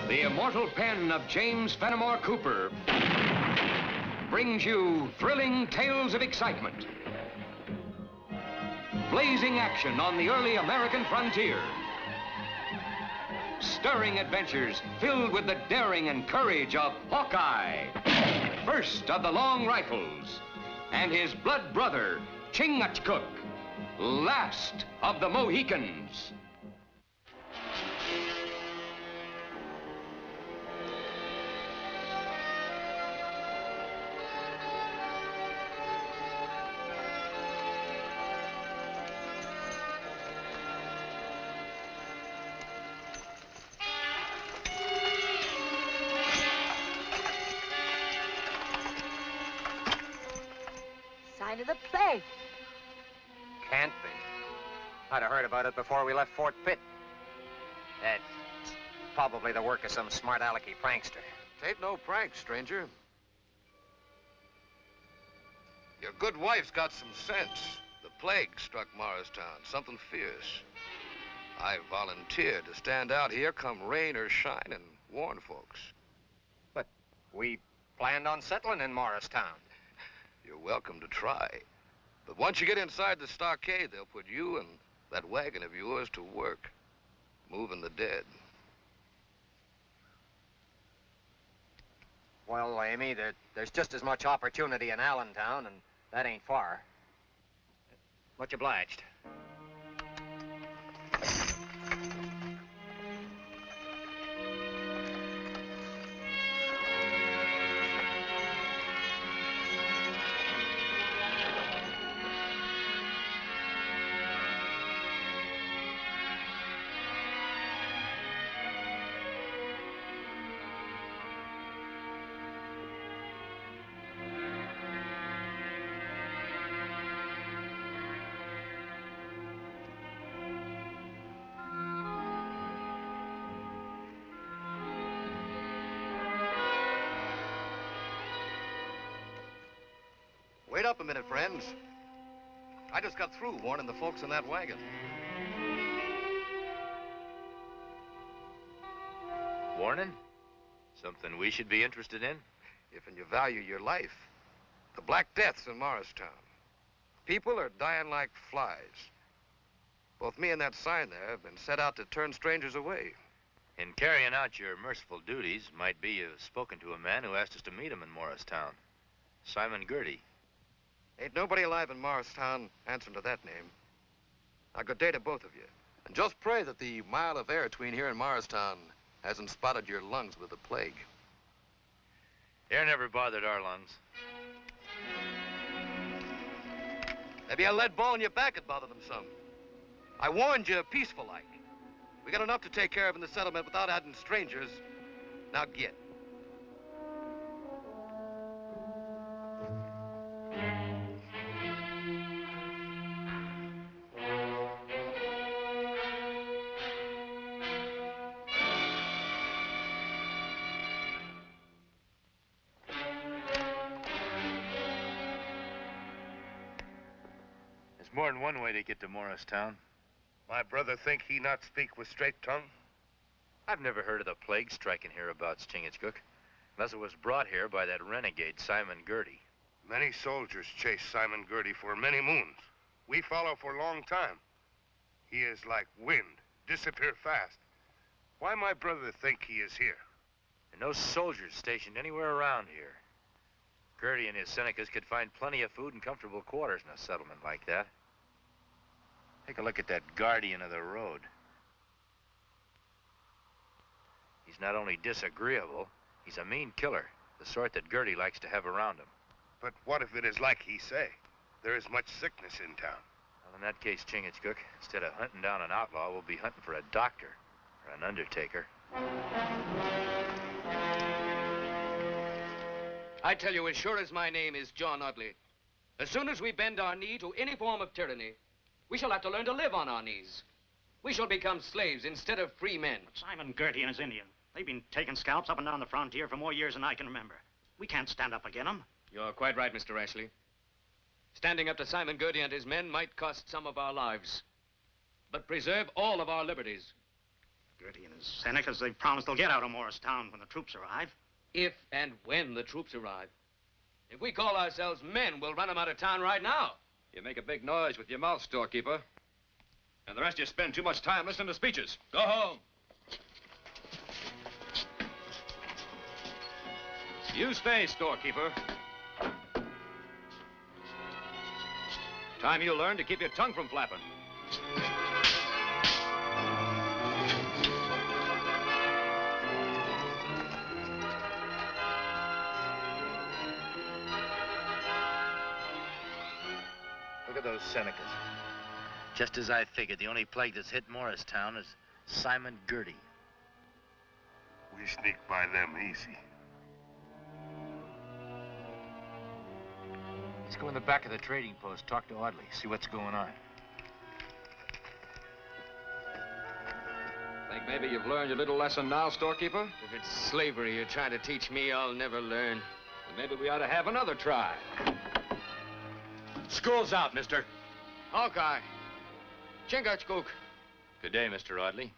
The immortal pen of James Fenimore Cooper brings you thrilling tales of excitement, blazing action on the early American frontier, stirring adventures filled with the daring and courage of Hawkeye, first of the long rifles, and his blood brother, Chingachgook, last of the Mohicans. Sign of the plague. Can't be. I'd have heard about it before we left Fort Pitt. That's probably the work of some smart alecky prankster. Tain't no prank, stranger. Your good wife's got some sense. The plague struck Morristown, something fierce. I volunteered to stand out here come rain or shine and warn folks. But we planned on settling in Morristown. You're welcome to try. But once you get inside the stockade, they'll put you and that wagon of yours to work, moving the dead. Well, Amy, there's just as much opportunity in Allentown, and that ain't far. Much obliged. Wait up a minute, friends. I just got through warning the folks in that wagon. Warning? Something we should be interested in? If you value your life. The Black Death's in Morristown. People are dying like flies. Both me and that sign there have been set out to turn strangers away. In carrying out your merciful duties, might be you've spoken to a man who asked us to meet him in Morristown. Simon Girty. Ain't nobody alive in Morristown answering to that name. Now, good day to both of you. And just pray that the mile of air between here and Morristown hasn't spotted your lungs with the plague. Air never bothered our lungs. Maybe a lead ball in your back would bother them some. I warned you peaceful-like. We got enough to take care of in the settlement without adding strangers. Now get. There's more than one way to get to Morristown. My brother think he not speak with straight tongue? I've never heard of the plague striking hereabouts, Chingachgook, unless it was brought here by that renegade Simon Girty. Many soldiers chase Simon Girty for many moons. We follow for a long time. He is like wind, disappear fast. Why my brother think he is here? And no soldiers stationed anywhere around here. Girty and his Senecas could find plenty of food and comfortable quarters in a settlement like that. Take a look at that guardian of the road. He's not only disagreeable, he's a mean killer, the sort that Girty likes to have around him. But what if it is like he say? There is much sickness in town. Well, in that case, Chingachgook, instead of hunting down an outlaw, we'll be hunting for a doctor or an undertaker. I tell you, as sure as my name is John Audley, as soon as we bend our knee to any form of tyranny, we shall have to learn to live on our knees. We shall become slaves instead of free men. But Simon Girty and his Indian, they've been taking scalps up and down the frontier for more years than I can remember. We can't stand up against them. You're quite right, Mr. Ashley. Standing up to Simon Girty and his men might cost some of our lives. but preserve all of our liberties. Gertie and his Senecas, they've promised they'll get out of Morristown when the troops arrive. If and when the troops arrive. If we call ourselves men, we'll run them out of town right now. You make a big noise with your mouth, storekeeper. And the rest of you spend too much time listening to speeches. Go home. You stay, storekeeper. Time you learn to keep your tongue from flapping. Look at those Senecas. Just as I figured, the only plague that's hit Morristown is Simon Gertie. We sneak by them easy. Let's go in the back of the trading post, talk to Audley, see what's going on. Think maybe you've learned your little lesson now, storekeeper? If it's slavery you're trying to teach me, I'll never learn. Then maybe we ought to have another try. School's out, mister. Hawkeye. Chingachgook. Good day, Mr. Audley.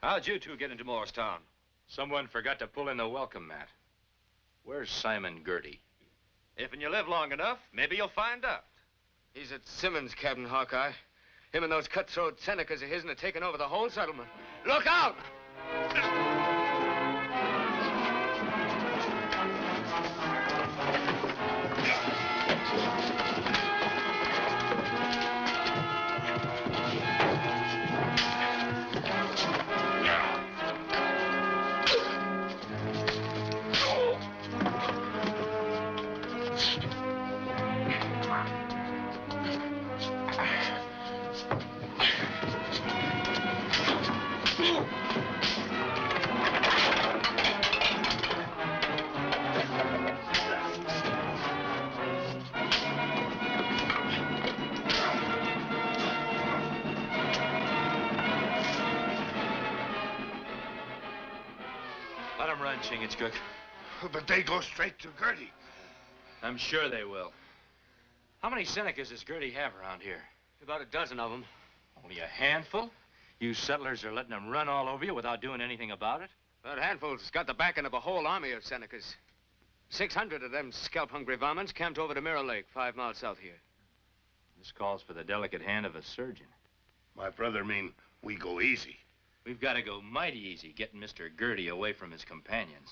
How'd you two get into Morristown? Someone forgot to pull in the welcome mat. Where's Simon Gertie? If you live long enough, maybe you'll find out. He's at Simmons' cabin, Hawkeye. Him and those cutthroat Senecas of his are taking over the whole settlement. Look out! Let them run, Chingachgook. But they go straight to Gertie. I'm sure they will. How many Senecas does Gertie have around here? About a dozen of them. Only a handful? You settlers are letting them run all over you without doing anything about it? That handful's got the backing of a whole army of Senecas. 600 of them scalp-hungry varmints camped over to Mirror Lake, 5 miles south here. This calls for the delicate hand of a surgeon. My brother mean we go easy. We've got to go mighty easy getting Mr. Gertie away from his companions.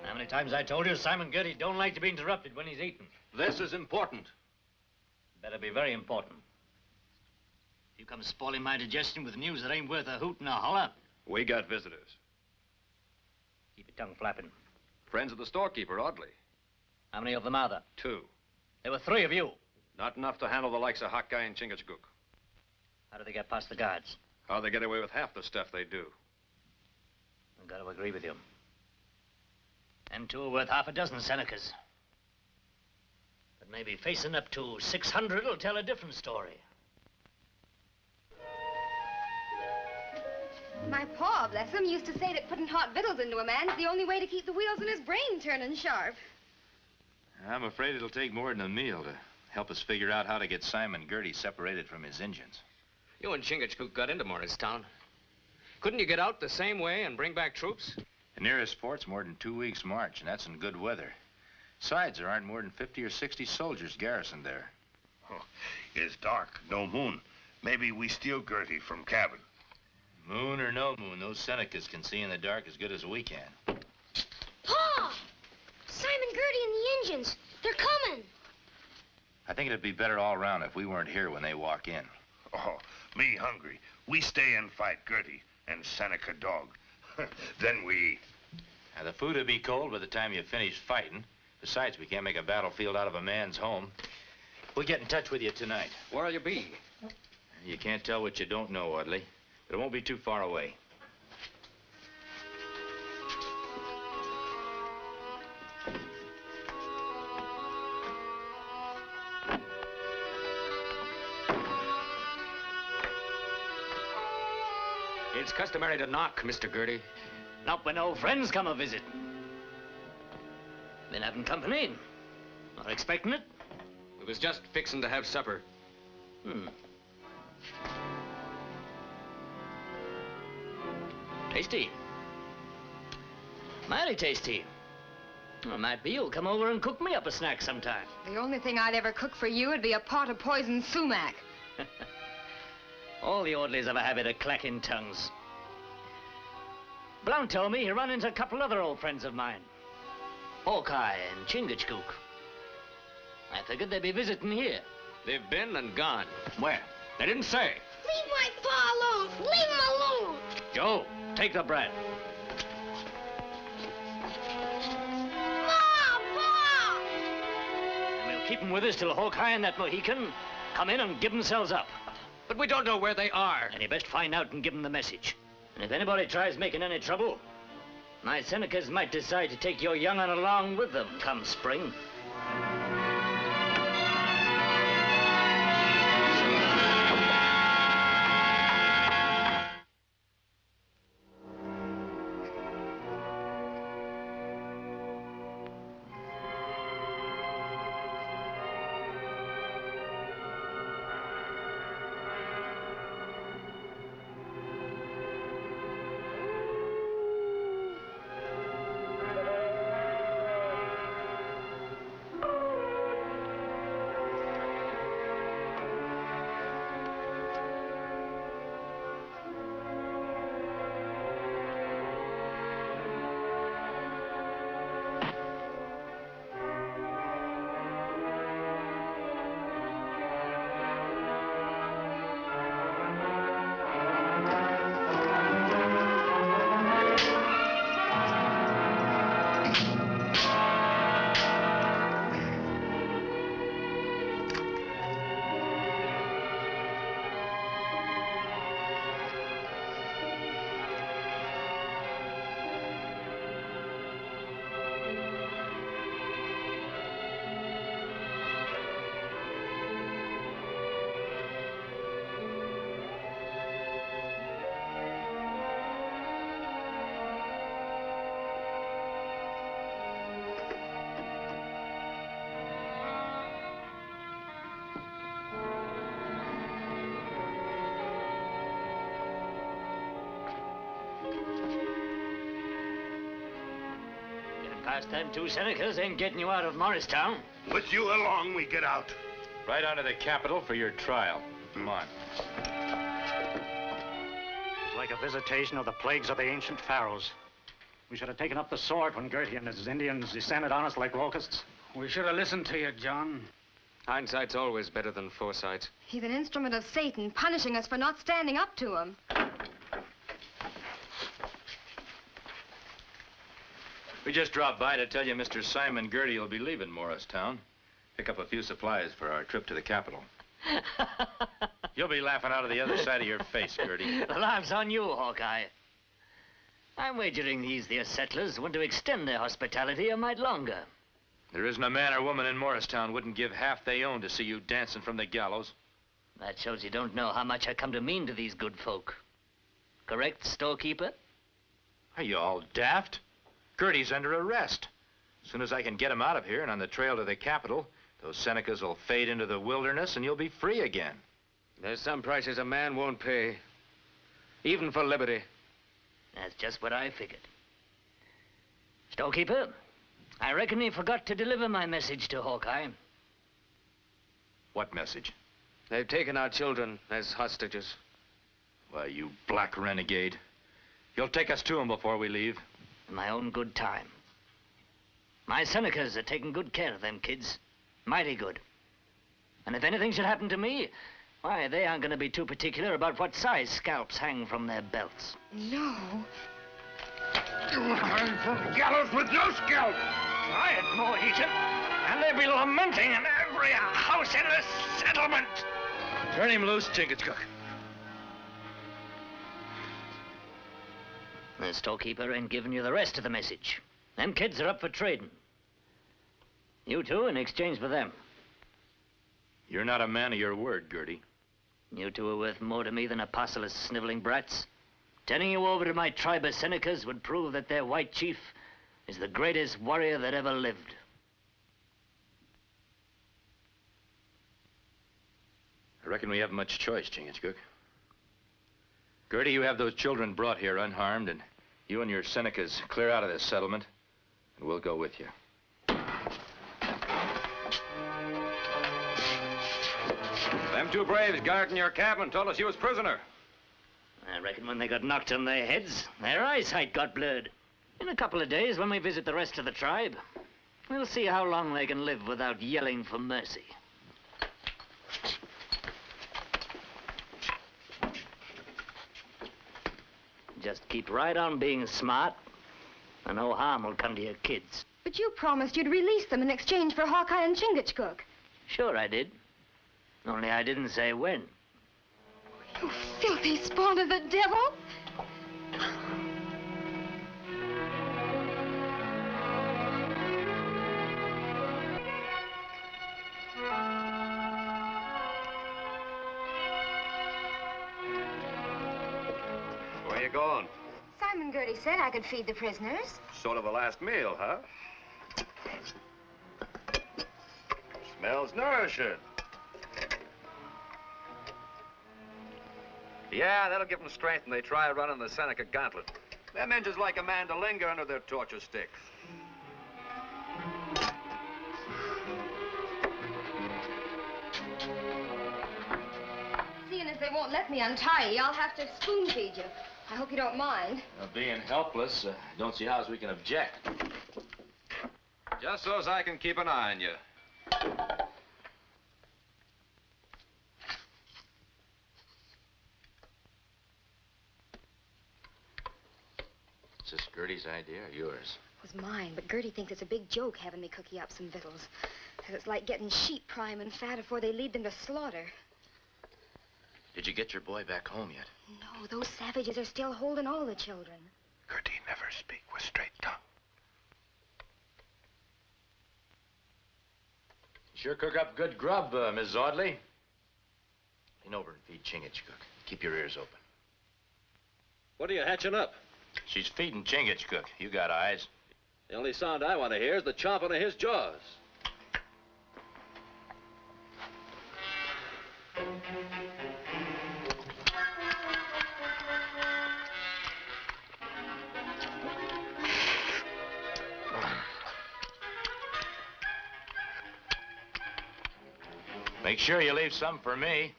How many times I told you Simon Gertie don't like to be interrupted when he's eating? This is important. Better be very important. You come spoiling my digestion with news that ain't worth a hoot and a holler. We got visitors. Keep your tongue flapping. Friends of the storekeeper, Audley. How many of them are there? 2. There were 3 of you. Not enough to handle the likes of Hawkeye and Chingachgook. How do they get past the guards? How they get away with half the stuff they do. I've got to agree with you. Them 2 are worth half a dozen Senecas. But maybe facing up to 600 will tell a different story. My pa, bless him, used to say that putting hot victuals into a man is the only way to keep the wheels in his brain turning sharp. I'm afraid it'll take more than a meal to help us figure out how to get Simon Gertie separated from his Injuns. You and Chingachgook got into Morristown. Couldn't you get out the same way and bring back troops? The nearest fort's more than 2 weeks' march, and that's in good weather. Besides, there aren't more than 50 or 60 soldiers garrisoned there. Oh, it's dark, no moon. Maybe we steal Gertie from cabin. Moon or no moon, those Senecas can see in the dark as good as we can. Pa! Simon Gertie and the Injuns. They're coming. I think it'd be better all around if we weren't here when they walk in. Oh, me hungry. We stay and fight Gertie and Seneca dog. Then we eat. Now, the food will be cold by the time you finish fighting. Besides, we can't make a battlefield out of a man's home. We'll get in touch with you tonight. Where'll you be? You can't tell what you don't know, Audley. But it won't be too far away. It's customary to knock, Mr. Gertie. Not when old friends come a visit. Been having company? Not expecting it? We was just fixing to have supper. Tasty. Mighty tasty. Well, might be you'll come over and cook me up a snack sometime. The only thing I'd ever cook for you would be a pot of poisoned sumac. All the orderlies have a habit of clacking tongues. Blount told me he run into a couple other old friends of mine. Hawkeye and Chingachgook. I figured they'd be visiting here. They've been and gone. Where? They didn't say. Leave my pa alone! Leave him alone! Joe, take the bread. Pa! Pa! And we'll keep 'em with us till Hawkeye and that Mohican come in and give themselves up. But we don't know where they are. And you best find out and give them the message. And if anybody tries making any trouble, my Senecas might decide to take your young'un along with them come spring. Past them two Senecas ain't getting you out of Morristown. With you along, we get out. Right onto the Capitol for your trial. Come on. It's like a visitation of the plagues of the ancient pharaohs. We should have taken up the sword when Gertie and his Indians descended on us like locusts. We should have listened to you, John. Hindsight's always better than foresight. He's an instrument of Satan, punishing us for not standing up to him. We just dropped by to tell you Mr. Simon Gertie will be leaving Morristown. Pick up a few supplies for our trip to the Capitol. You'll be laughing out of the other side of your face, Gertie. The laugh's on you, Hawkeye. I'm wagering these there settlers want to extend their hospitality a mite longer. There isn't a man or woman in Morristown wouldn't give half they own to see you dancing from the gallows. That shows you don't know how much I come to mean to these good folk. Correct, storekeeper? Are you all daft? Gertie's under arrest. As soon as I can get him out of here and on the trail to the Capitol, those Senecas will fade into the wilderness and you'll be free again. There's some prices a man won't pay, even for liberty. That's just what I figured. Storekeeper, I reckon he forgot to deliver my message to Hawkeye. What message? They've taken our children as hostages. Why, you black renegade. You'll take us to him before we leave. In my own good time. My Senecas are taking good care of them kids. Mighty good. And if anything should happen to me, why, they aren't going to be too particular about what size scalps hang from their belts. No. You hang from gallows with no scalp. Try it, Mohican, and they'll be lamenting in every house in the settlement. Turn him loose, Chingachgook. The storekeeper ain't giving you the rest of the message. Them kids are up for trading. You two in exchange for them. You're not a man of your word, Gertie. You two are worth more to me than a parcel of sniveling brats. Turning you over to my tribe of Senecas would prove that their white chief is the greatest warrior that ever lived. reckon we haven't much choice, Chingachgook. Gertie, you have those children brought here unharmed, and you and your Senecas clear out of this settlement, and we'll go with you. Them two braves guarding your cabin told us you was prisoner. I reckon when they got knocked on their heads, their eyesight got blurred. In a couple of days, when we visit the rest of the tribe, we'll see how long they can live without yelling for mercy. Just keep right on being smart, and no harm will come to your kids. But you promised you'd release them in exchange for Hawkeye and Chingachgook. Sure I did. Only I didn't say when. You filthy spawn of the devil! Where you going? Simon Gertie said I could feed the prisoners. Sort of a last meal, huh? Smells nourishing. Yeah, that'll give them strength when they try running the Seneca gauntlet. Them Injuns like a man to linger under their torture sticks. Seeing as they won't let me untie you, I'll have to spoon feed you. I hope you don't mind. Being helpless, don't see how as we can object. Just so as I can keep an eye on you. Is this Gertie's idea or yours? It was mine, but Gertie thinks it's a big joke having me cook you up some victuals. Says it's like getting sheep prime and fat before they lead them to slaughter. Did you get your boy back home yet? No, those savages are still holding all the children. Gertie never speak with straight tongue. You sure cook up good grub, Miss Audley. Lean over and feed Chingachgook. Keep your ears open. What are you hatching up? She's feeding Chingachgook. You got eyes. The only sound I want to hear is the chomping of his jaws. Make sure you leave some for me.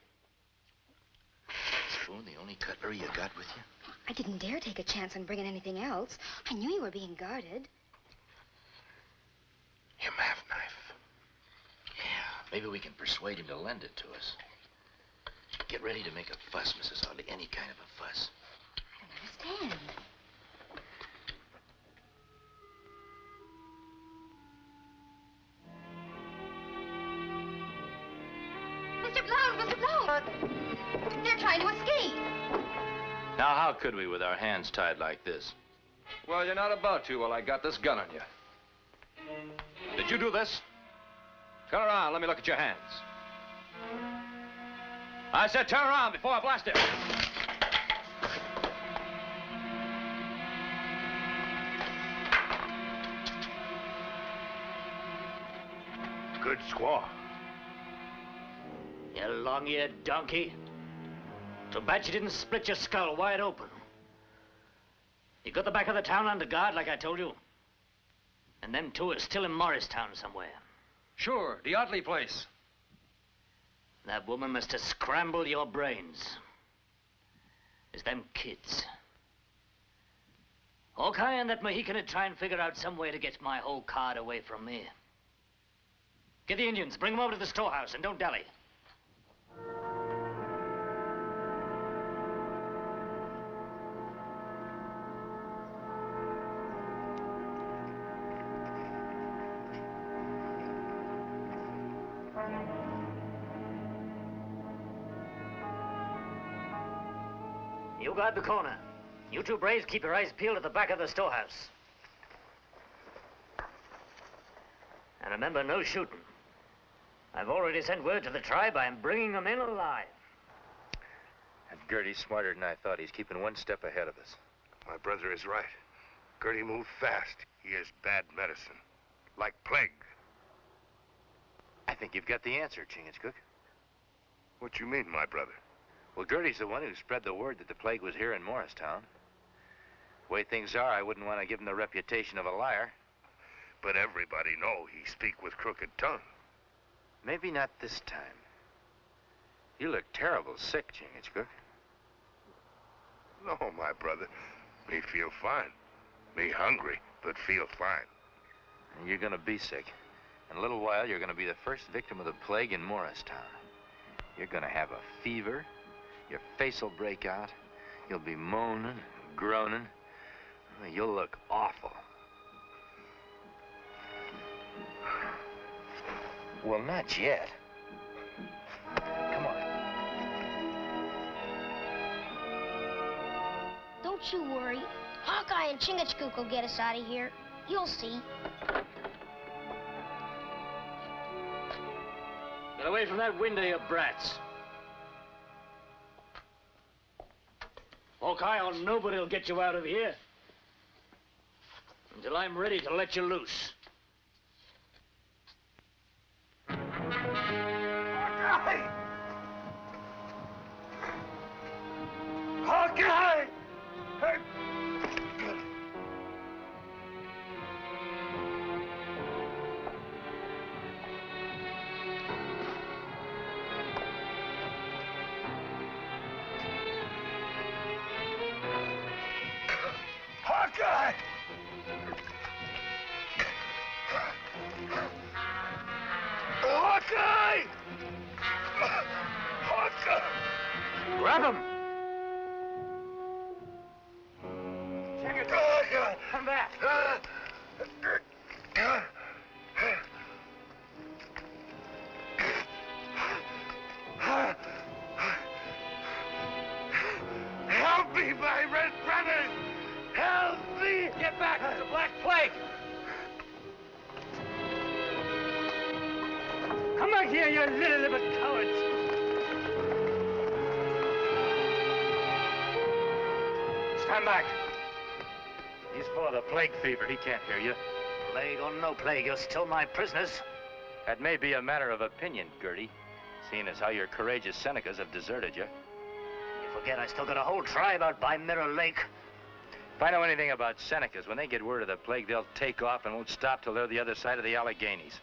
Spoon, the only cutlery you got with you? I didn't dare take a chance on bringing anything else. I knew you were being guarded. Him have knife. Yeah, maybe we can persuade him to lend it to us. Get ready to make a fuss, Mrs. Audley. Any kind of a fuss. I don't understand. Mr. Blount, Mr. Blount! They're trying to escape. Now, how could we with our hands tied like this? Well, you're not about to while I got this gun on you. Did you do this? Turn around, let me look at your hands. I said turn around before I blast it. Good squaw. You long-eared donkey. Too bad you didn't split your skull wide open. You got the back of the town under guard, like I told you. And them two are still in Morristown somewhere. Sure, the Otley place. That woman must have scrambled your brains. It's them kids. Hawkeye and that Mohican would try and figure out some way to get my whole card away from me. Get the Indians, bring them over to the storehouse, and don't dally. You guard the corner. You two braves keep your eyes peeled at the back of the storehouse. And remember, no shooting. I've already sent word to the tribe I'm bringing them in alive. And Gertie's smarter than I thought. He's keeping one step ahead of us. My brother is right. Gertie moved fast. He is bad medicine. Like plague. I think you've got the answer, Chingachgook. What you mean, my brother? Well, Gertie's the one who spread the word that the plague was here in Morristown. The way things are, I wouldn't want to give him the reputation of a liar. But everybody know he speak with crooked tongue. Maybe not this time. You look terrible sick, Chingachgook. No, my brother. Me feel fine. Me hungry, but feel fine. And you're gonna be sick. In a little while, you're gonna be the first victim of the plague in Morristown. You're gonna have a fever. Your face will break out. You'll be moaning and groaning. You'll look awful. Well, not yet. Come on. Don't you worry. Hawkeye and Chingachgook will get us out of here. You'll see. Get away from that window, you brats. Hawkeye or nobody will get you out of here until I'm ready to let you loose. Hawkeye! Hawkeye! Hawkeye! Hawkeye! Hawkeye! Grab him! Come back! Help me, my red brothers! Help me! Get back! It's a black plague! Come back here, you little cowards! Stand back. He's full of the plague fever. He can't hear you. Plague or no plague, you're still my prisoners. That may be a matter of opinion, Gertie, seeing as how your courageous Senecas have deserted you. You forget I still got a whole tribe out by Mirror Lake. If I know anything about Senecas, when they get word of the plague, they'll take off and won't stop till they're the other side of the Alleghenies.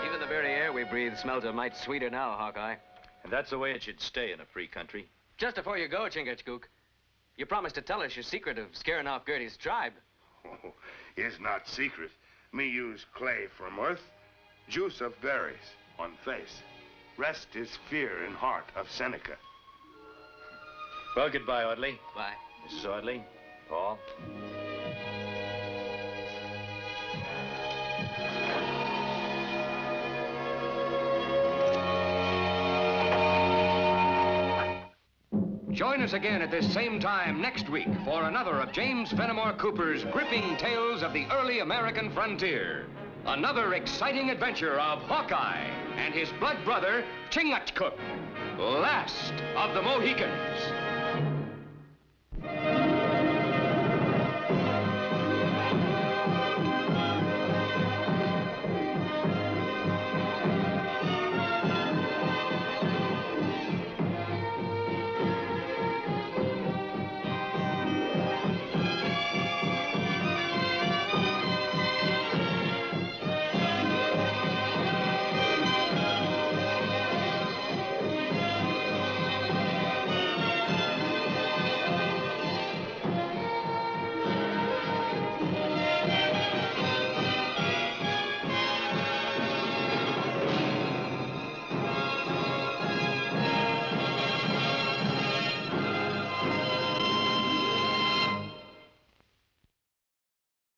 Even the very air we breathe smells a mite sweeter now, Hawkeye. And that's the way it should stay in a free country. Just before you go, Chingachgook, you promised to tell us your secret of scaring off Gertie's tribe. Oh, it's not secret. Me use clay from earth, juice of berries on face. Rest is fear in heart of Seneca. Well, goodbye, Audley. Bye. Mrs. Audley, Paul. Join us again at this same time next week for another of James Fenimore Cooper's gripping tales of the early American frontier. Another exciting adventure of Hawkeye and his blood brother, Chingachgook, last of the Mohicans.